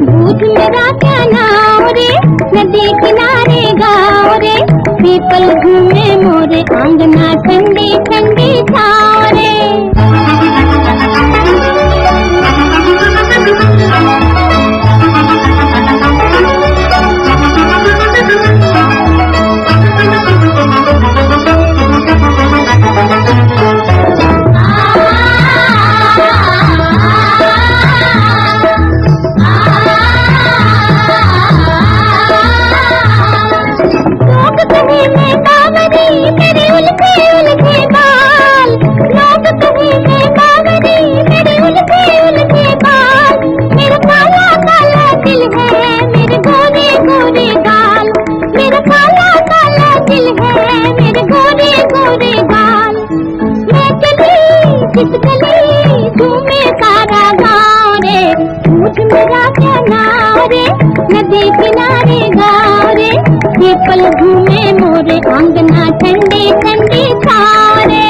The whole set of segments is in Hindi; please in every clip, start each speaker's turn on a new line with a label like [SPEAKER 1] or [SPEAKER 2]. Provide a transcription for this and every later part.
[SPEAKER 1] भूत मेरा क्या नाम रे, नदी किनारे गाँव रे, पीपल घूमे मोरे आंगना ठंडी ठंडी छाँव रे। मेरे उलझे उलझे बाल, लोग कहे मैं बावरी, मेरे उलझे उलझे बाल, मेरा काला काला दिल है, मेरे गोरे गोरे गाल, मेरा काला काला दिल है, मेरे गोरे गोरे गाल। मैं चली किस गली घूमे सारा गाँव रे, पूछ मेरा क्या नाम रे, नदी किनारे गाँव रे, पीपल घूमे मोरे आंगना ठंडी ठंडी छाँव रे।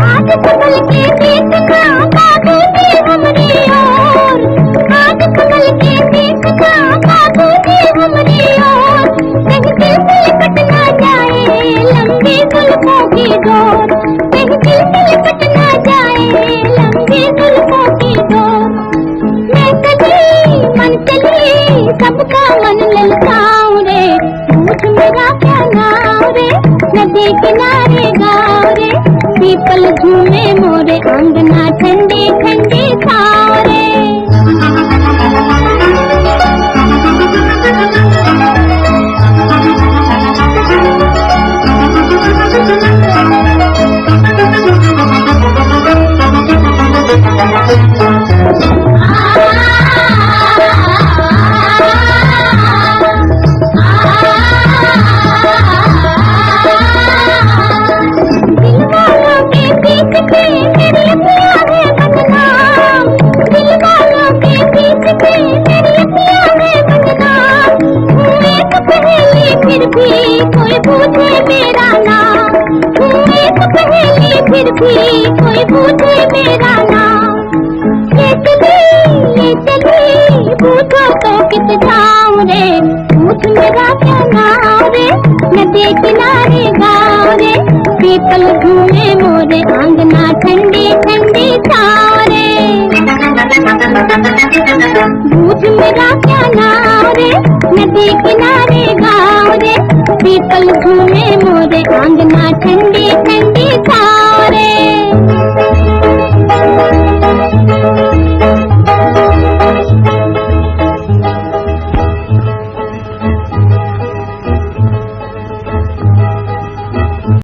[SPEAKER 1] आज कमल के बीच का बाबू जी हमरी ओर, आज कमल के बीच का बाबू जी हमरी ओर, कहीं दिल से लिपट ना जाए लंबी जुल्फों की डोर, कहीं दिल से लिपट ना जाए लंबी जुल्फों की डोर। मैं चली मन चली सबका मन ललकाऊं रे, पूछ मेरा क्या नाम रे, नदी किनारे गाँव रे, पीपल घूमे मोरे आंगना ठंडी ठंडी छाँव रे। फिर भी कोई पूछे मेरा नाम, एक पहेली फिर भी कोई पूछे मेरा नाम। ये चली पूछो तो कित जाऊं रे, पूछ मेरा क्या नाम रे, नदी किनारे गाँव रे, पीपल घूमे मोरे आंगना ठंडी ठंडी छाँव रे। पूछ मेरा क्या नाम रे, नदी किनारे गाँव रे, पीपल घूमे मोरे आंगना ठंडी ठंडी छाँव।